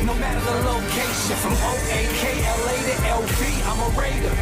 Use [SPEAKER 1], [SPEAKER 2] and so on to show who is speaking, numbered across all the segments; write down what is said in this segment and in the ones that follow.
[SPEAKER 1] no matter the location. From O-A-K-L-A to L-V, I'm a Raider.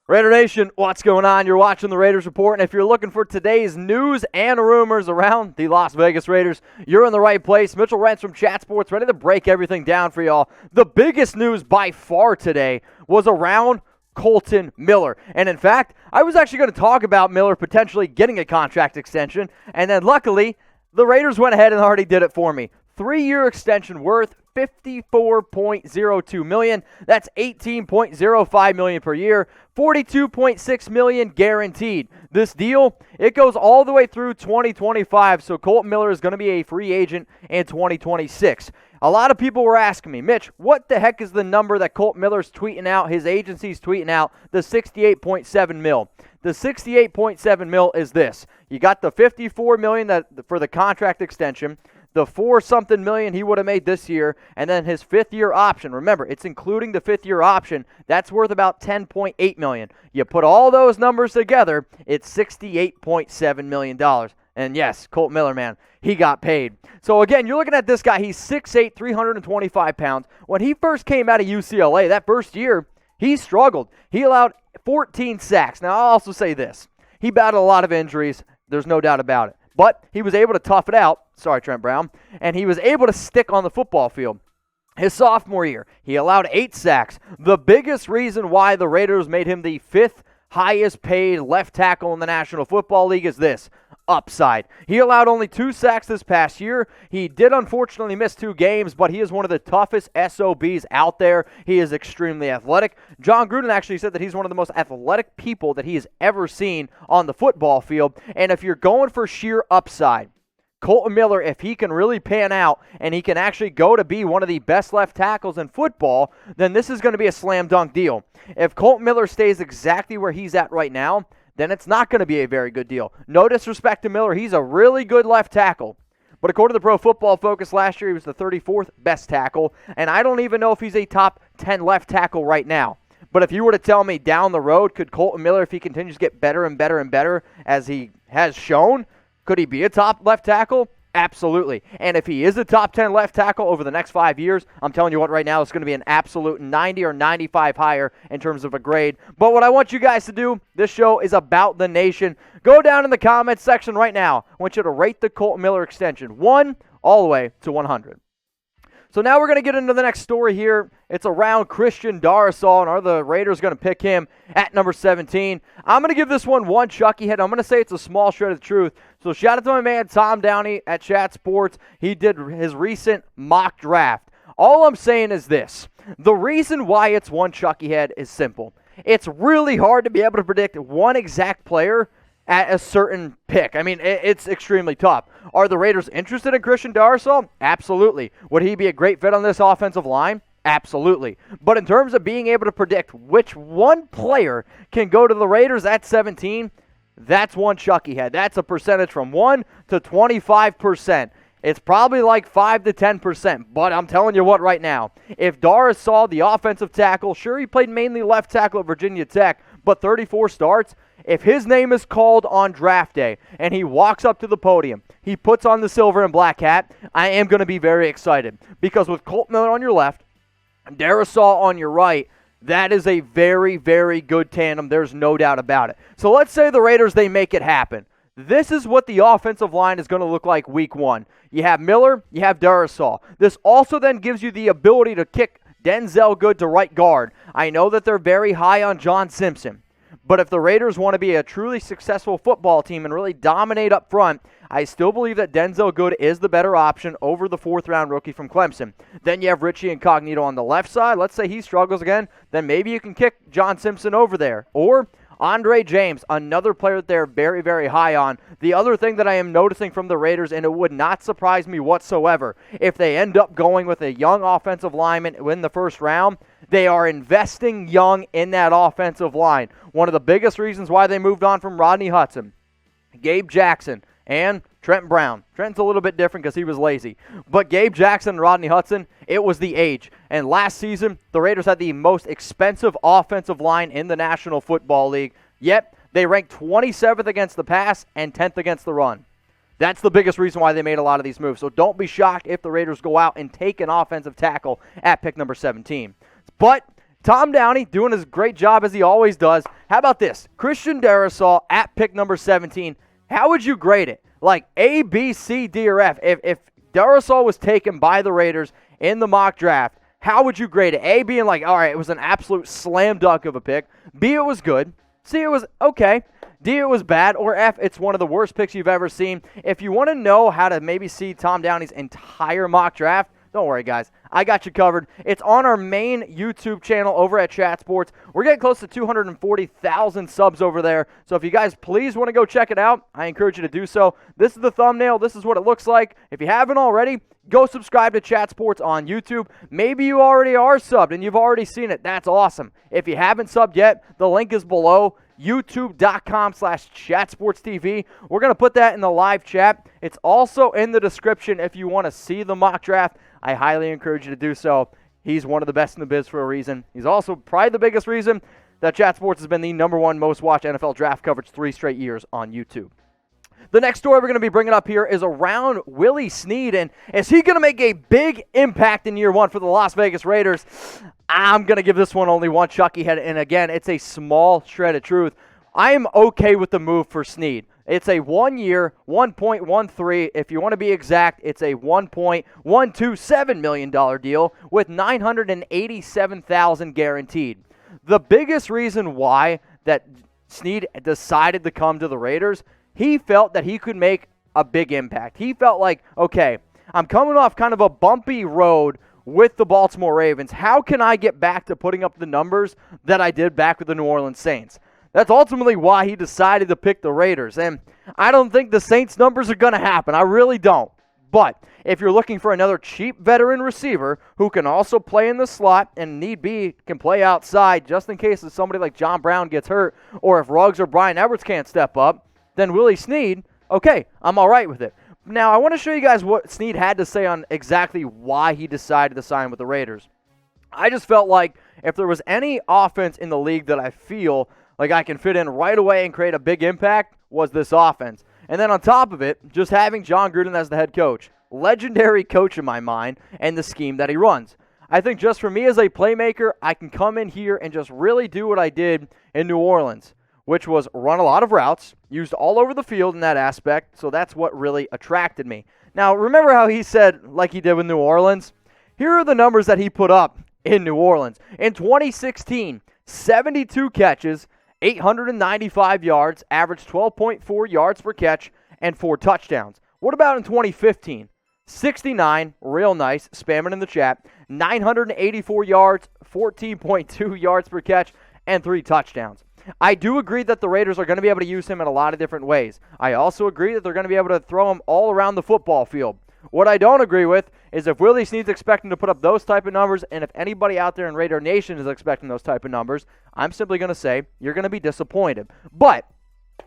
[SPEAKER 2] Raider Nation, what's going on? You're watching the Raiders Report, and if you're looking for today's news and rumors around the Las Vegas Raiders, you're in the right place. Mitchell Renz from Chat Sports, ready to break everything down for y'all. The biggest news by far today was around Kolton Miller. And in fact, I was actually going to talk about Miller potentially getting a contract extension, and then luckily, the Raiders went ahead and already did it for me. 3-year extension worth $54.02 million. That's $18.05 million per year. $42.6 million guaranteed. This deal, it goes all the way through 2025, so Kolton Miller is going to be a free agent in 2026. A lot of people were asking me, Mitch, what the heck is the number that Kolton Miller's tweeting out, his agency's tweeting out, the $68.7 mil. The $68.7 mil is this. You got the $54 million for the contract extension, the $4-something million he would have made this year, and then his fifth-year option. Remember, it's including the fifth-year option. That's worth about $10.8 million. You put all those numbers together, it's $68.7 million. And yes, Kolton Miller, man, he got paid. So again, you're looking at this guy. He's 6'8", 325 pounds. When he first came out of UCLA, that first year, he struggled. He allowed 14 sacks. Now, I'll also say this. He battled a lot of injuries. There's no doubt about it. But he was able to tough it out. Sorry, Trent Brown. And he was able to stick on the football field. His sophomore year, he allowed 8 sacks. The biggest reason why the Raiders made him the 5th highest paid left tackle in the National Football League is this. Upside. He allowed only 2 sacks this past year. He did unfortunately miss 2 games, but he is one of the toughest SOBs out there. He is extremely athletic. John Gruden actually said that he's one of the most athletic people that he has ever seen on the football field. And if you're going for sheer upside, Kolton Miller, if he can really pan out and he can actually go to be one of the best left tackles in football, then this is going to be a slam dunk deal. If Kolton Miller stays exactly where he's at right now, then it's not going to be a very good deal. No disrespect to Miller. He's a really good left tackle. But according to the Pro Football Focus last year, he was the 34th best tackle. And I don't even know if he's a top 10 left tackle right now. But if you were to tell me down the road, could Kolton Miller, if he continues to get better and better and better as he has shown, could he be a top left tackle? Absolutely. And if he is a top 10 left tackle over the next 5 years, I'm telling you what, right now, it's going to be an absolute 90 or 95 higher in terms of a grade. But what I want you guys to do, this show is about the nation. Go down in the comments section right now. I want you to rate the Kolton Miller extension 1 all the way to 100. So now we're going to get into the next story here. It's around Chirstian Darrisaw, and are the Raiders going to pick him at number 17? I'm going to give this one Chucky head. I'm going to say it's a small shred of truth. So shout out to my man Tom Downey at Chat Sports. He did his recent mock draft. All I'm saying is this. The reason why it's one Chucky head is simple. It's really hard to be able to predict one exact player at a certain pick. I mean, it's extremely tough. Are the Raiders interested in Chirstian Darrisaw? Absolutely. Would he be a great fit on this offensive line? Absolutely. But in terms of being able to predict which one player can go to the Raiders at 17, that's one Chucky head. That's a percentage from 1 to 25%. It's probably like 5 to 10%, but I'm telling you what right now, if Darrisaw, the offensive tackle, sure he played mainly left tackle at Virginia Tech, but 34 starts, if his name is called on draft day and he walks up to the podium, he puts on the silver and black hat, I am going to be very excited. Because with Kolton Miller on your left, Darrisaw on your right, that is a very, very good tandem. There's no doubt about it. So let's say the Raiders, they make it happen. This is what the offensive line is going to look like week 1. You have Miller, you have Darrisaw. This also then gives you the ability to kick Denzel Good to right guard. I know that they're very high on John Simpson. But if the Raiders want to be a truly successful football team and really dominate up front, I still believe that Denzel Good is the better option over the 4th-round rookie from Clemson. Then you have Richie Incognito on the left side. Let's say he struggles again. Then maybe you can kick John Simpson over there. Or Andre James, another player that they're very, very high on. The other thing that I am noticing from the Raiders, and it would not surprise me whatsoever, if they end up going with a young offensive lineman in the 1st round, they are investing young in that offensive line. One of the biggest reasons why they moved on from Rodney Hudson, Gabe Jackson, and Trent Brown. Trent's a little bit different because he was lazy. But Gabe Jackson and Rodney Hudson, it was the age. And last season, the Raiders had the most expensive offensive line in the National Football League. Yet, they ranked 27th against the pass and 10th against the run. That's the biggest reason why they made a lot of these moves. So don't be shocked if the Raiders go out and take an offensive tackle at pick number 17. But Tom Downey doing his great job as he always does. How about this? Chirstian Darrisaw at pick number 17. How would you grade it? Like A, B, C, D, or F? If Darrisaw was taken by the Raiders in the mock draft, how would you grade it? A, being like, all right, it was an absolute slam dunk of a pick. B, it was good. C, it was okay. D, it was bad. Or F, it's one of the worst picks you've ever seen. If you want to know how to maybe see Tom Downey's entire mock draft, don't worry, guys. I got you covered. It's on our main YouTube channel over at Chat Sports. We're getting close to 240,000 subs over there. So if you guys please want to go check it out, I encourage you to do so. This is the thumbnail. This is what it looks like. If you haven't already, go subscribe to Chat Sports on YouTube. Maybe you already are subbed and you've already seen it. That's awesome. If you haven't subbed yet, the link is below. youtube.com/chatsportstv. We're going to put that in the live chat. It's also in the description if you want to see the mock draft. I highly encourage you to do so. He's one of the best in the biz for a reason. He's also probably the biggest reason that Chat Sports has been the #1 most watched NFL draft coverage 3 straight years on YouTube. The next story we're going to be bringing up here is around Willie Snead, and is he going to make a big impact in year 1 for the Las Vegas Raiders? I'm going to give this one only one Chucky head, and again, it's a small shred of truth. I am okay with the move for Snead. It's a 1-year, $1.13. If you want to be exact, it's a $1.127 million deal with $987,000 guaranteed. The biggest reason why that Snead decided to come to the Raiders, he felt that he could make a big impact. He felt like, okay, I'm coming off kind of a bumpy road with the Baltimore Ravens. How can I get back to putting up the numbers that I did back with the New Orleans Saints? That's ultimately why he decided to pick the Raiders. And I don't think the Saints numbers are going to happen. I really don't. But if you're looking for another cheap veteran receiver who can also play in the slot and need be can play outside just in case if somebody like John Brown gets hurt or if Ruggs or Brian Edwards can't step up, then Willie Snead, okay, I'm all right with it. Now, I want to show you guys what Snead had to say on exactly why he decided to sign with the Raiders. I just felt like if there was any offense in the league that I feel like I can fit in right away and create a big impact, was this offense. And then on top of it, just having John Gruden as the head coach. Legendary coach in my mind, and the scheme that he runs. I think just for me as a playmaker, I can come in here and just really do what I did in New Orleans, which was run a lot of routes, used all over the field in that aspect, so that's what really attracted me. Now, remember how he said, like he did with New Orleans? Here are the numbers that he put up in New Orleans. In 2016, 72 catches, 895 yards, averaged 12.4 yards per catch, and 4 touchdowns. What about in 2015? 69, real nice, spamming in the chat, 984 yards, 14.2 yards per catch, and 3 touchdowns. I do agree that the Raiders are going to be able to use him in a lot of different ways. I also agree that they're going to be able to throw him all around the football field. What I don't agree with is if Willie Snead's expecting to put up those type of numbers, and if anybody out there in Raider Nation is expecting those type of numbers, I'm simply going to say you're going to be disappointed. But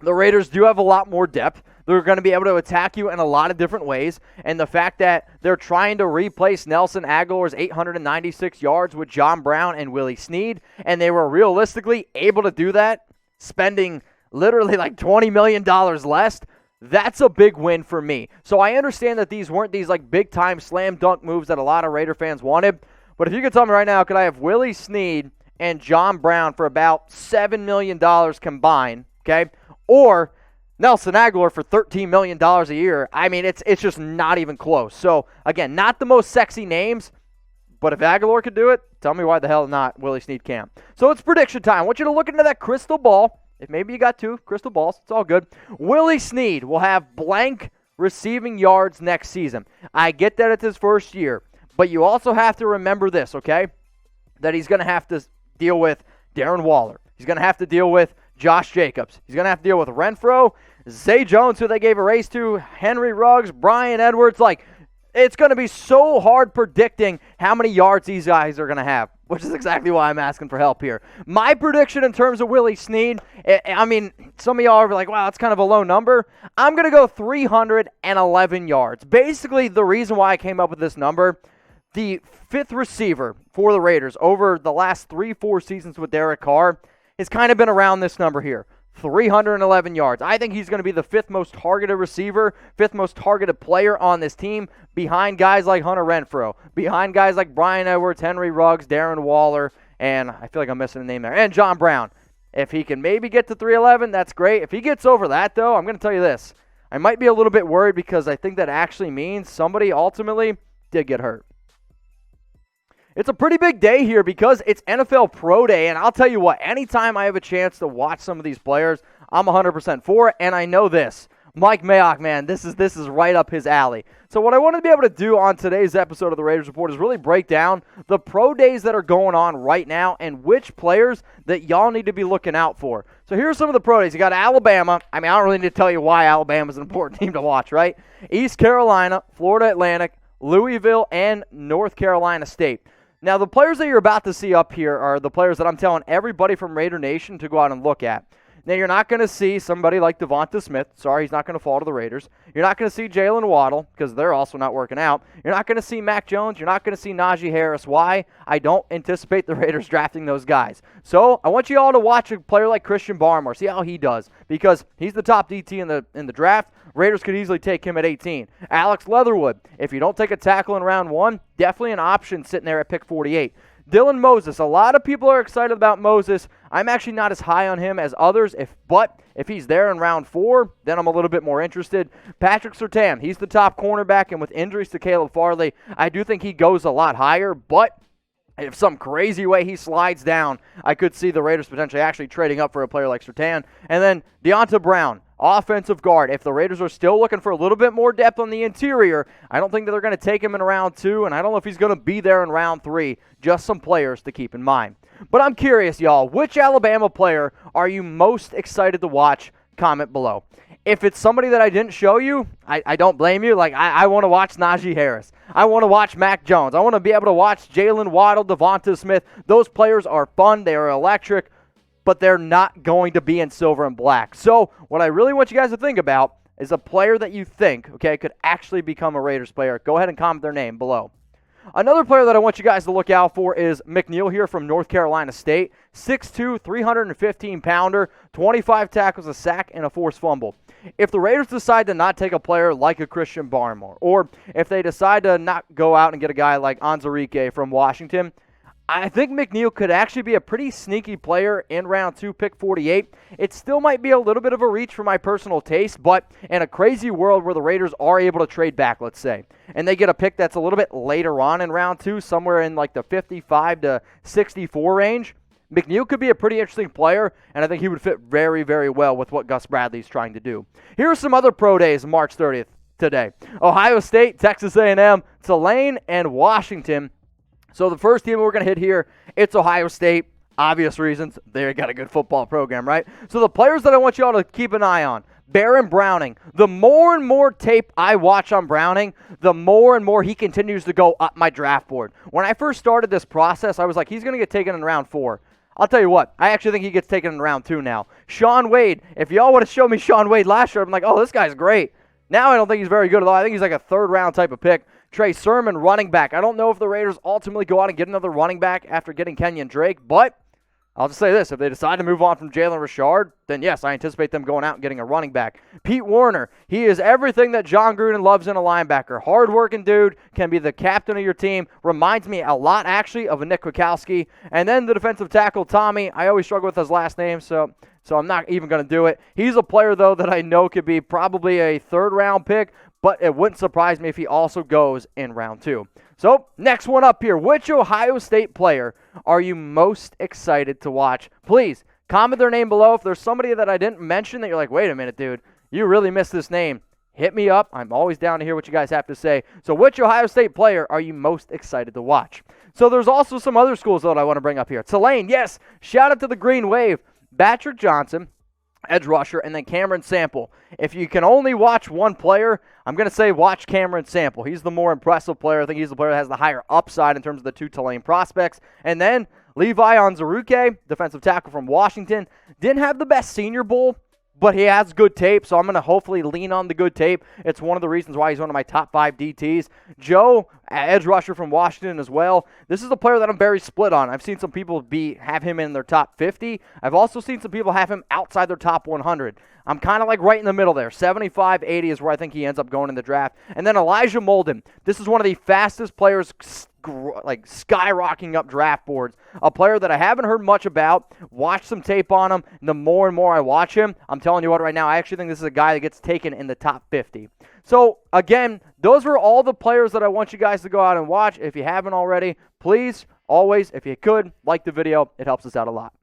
[SPEAKER 2] the Raiders do have a lot more depth. They're going to be able to attack you in a lot of different ways, and the fact that they're trying to replace Nelson Aguilar's 896 yards with John Brown and Willie Snead, and they were realistically able to do that, spending literally like $20 million less, that's a big win for me. So I understand that these weren't these like big-time slam dunk moves that a lot of Raider fans wanted, but if you could tell me right now, could I have Willie Snead and John Brown for about $7 million combined, okay? Or Nelson Aguilar for $13 million a year. I mean, it's just not even close. So, again, not the most sexy names, but if Aguilar could do it, tell me why the hell not Willie Snead can't. So it's prediction time. I want you to look into that crystal ball. If maybe you got 2 crystal balls, it's all good. Willie Snead will have blank receiving yards next season. I get that it's his first year, but you also have to remember this, okay? That he's going to have to deal with Darren Waller. He's going to have to deal with Josh Jacobs. He's going to have to deal with Renfro, Zay Jones, who they gave a raise to, Henry Ruggs, Brian Edwards. Like, it's going to be so hard predicting how many yards these guys are going to have, which is exactly why I'm asking for help here. My prediction in terms of Willie Snead, I mean, some of y'all are like, wow, that's kind of a low number. I'm going to go 311 yards. Basically, the reason why I came up with this number, the 5th receiver for the Raiders over the last 3-4 seasons with Derek Carr has kind of been around this number here. 311 yards. I think he's going to be the 5th most targeted receiver, 5th most targeted player on this team, behind guys like Hunter Renfrow, behind guys like Brian Edwards, Henry Ruggs, Darren Waller, and I feel like I'm missing a name there, and John Brown. If he can maybe get to 311, that's great. If he gets over that, though, I'm going to tell you this. I might be a little bit worried because I think that actually means somebody ultimately did get hurt. It's a pretty big day here because it's NFL Pro Day, and I'll tell you what, anytime I have a chance to watch some of these players, I'm 100% for it, and I know this. Mike Mayock, man, this is right up his alley. So what I want to be able to do on today's episode of the Raiders Report is really break down the pro days that are going on right now and which players that y'all need to be looking out for. So here's some of the pro days. You got Alabama. I mean, I don't really need to tell you why Alabama's an important team to watch, right? East Carolina, Florida Atlantic, Louisville, and North Carolina State. Now, the players that you're about to see up here are the players that I'm telling everybody from Raider Nation to go out and look at. Now, you're not going to see somebody like Devonta Smith. Sorry, he's not going to fall to the Raiders. You're not going to see Jalen Waddle because they're also not working out. You're not going to see Mac Jones. You're not going to see Najee Harris. Why? I don't anticipate the Raiders drafting those guys. So I want you all to watch a player like Christian Barmore, see how he does, because he's the top DT in the draft. Raiders could easily take him at 18. Alex Leatherwood, if you don't take a tackle in round 1, definitely an option sitting there at pick 48. Dylan Moses, a lot of people are excited about Moses. I'm actually not as high on him as others, but if he's there in round 4, then I'm a little bit more interested. Patrick Surtain, he's the top cornerback, and with injuries to Caleb Farley, I do think he goes a lot higher, but if some crazy way he slides down, I could see the Raiders potentially actually trading up for a player like Surtain. And then Deonta Brown, offensive guard. If the Raiders are still looking for a little bit more depth on the interior, I don't think that they're going to take him in round 2, and I don't know if he's going to be there in round 3. Just some players to keep in mind. But I'm curious, y'all, which Alabama player are you most excited to watch? Comment below. If it's somebody that I didn't show you, I don't blame you. Like, I want to watch Najee Harris. I want to watch Mac Jones. I want to be able to watch Jalen Waddle, Devonta Smith. Those players are fun. They are electric, but they're not going to be in silver and black. So what I really want you guys to think about is a player that you think, okay, could actually become a Raiders player. Go ahead and comment their name below. Another player that I want you guys to look out for is McNeil here from North Carolina State. 6'2", 315-pounder, 25 tackles, a sack, and a forced fumble. If the Raiders decide to not take a player like a Christian Barmore, or if they decide to not go out and get a guy like Onwuzurike from Washington, I think McNeil could actually be a pretty sneaky player in round 2, pick 48. It still might be a little bit of a reach for my personal taste, but in a crazy world where the Raiders are able to trade back, let's say, and they get a pick that's a little bit later on in round 2, somewhere in like the 55 to 64 range, McNeil could be a pretty interesting player, and I think he would fit very, very well with what Gus Bradley's trying to do. Here are some other pro days March 30th today. Ohio State, Texas A&M, Tulane, and Washington. So the first team we're going to hit here, it's Ohio State. Obvious reasons. They got a good football program, right? So the players that I want you all to keep an eye on, Baron Browning. The more and more tape I watch on Browning, the more and more he continues to go up my draft board. When I first started this process, I was like, he's going to get taken in round 4. I'll tell you what, I actually think he gets taken in round 2 now. Shaun Wade, if y'all would have shown me Shaun Wade last year, I'm like, oh, this guy's great. Now I don't think he's very good at all. I think he's like a 3rd-round type of pick. Trey Sermon, running back. I don't know if the Raiders ultimately go out and get another running back after getting Kenyon Drake, but I'll just say this. If they decide to move on from Jalen Richard, then yes, I anticipate them going out and getting a running back. Pete Werner, he is everything that John Gruden loves in a linebacker. Hard-working dude, can be the captain of your team. Reminds me a lot, actually, of a Nick Kwiatkowski. And then the defensive tackle, Tommy. I always struggle with his last name, so I'm not even going to do it. He's a player, though, that I know could be probably a 3rd-round pick, but it wouldn't surprise me if he also goes in round 2. So, next one up here. Which Ohio State player are you most excited to watch? Please, comment their name below. If there's somebody that I didn't mention that you're like, wait a minute, dude, you really missed this name, hit me up. I'm always down to hear what you guys have to say. So, which Ohio State player are you most excited to watch? So, there's also some other schools that I want to bring up here. Tulane, yes, shout out to the Green Wave. Patrick Johnson, edge rusher, and then Cameron Sample. If you can only watch one player, I'm going to say watch Cameron Sample. He's the more impressive player. I think he's the player that has the higher upside in terms of the 2 Tulane prospects. And then Levi Onwuzurike, defensive tackle from Washington, didn't have the best Senior Bowl, but he has good tape, so I'm going to hopefully lean on the good tape. It's one of the reasons why he's one of my top 5 DTs. Joe, edge rusher from Washington as well. This is a player that I'm very split on. I've seen some people have him in their top 50. I've also seen some people have him outside their top 100. I'm kind of like right in the middle there. 75, 80 is where I think he ends up going in the draft. And then Elijah Molden. This is one of the fastest players like skyrocketing up draft boards. A player that I haven't heard much about. Watch some tape on him. And the more and more I watch him, I'm telling you what right now, I actually think this is a guy that gets taken in the top 50. So, again, those were all the players that I want you guys to go out and watch. If you haven't already, please, always, if you could, like the video. It helps us out a lot.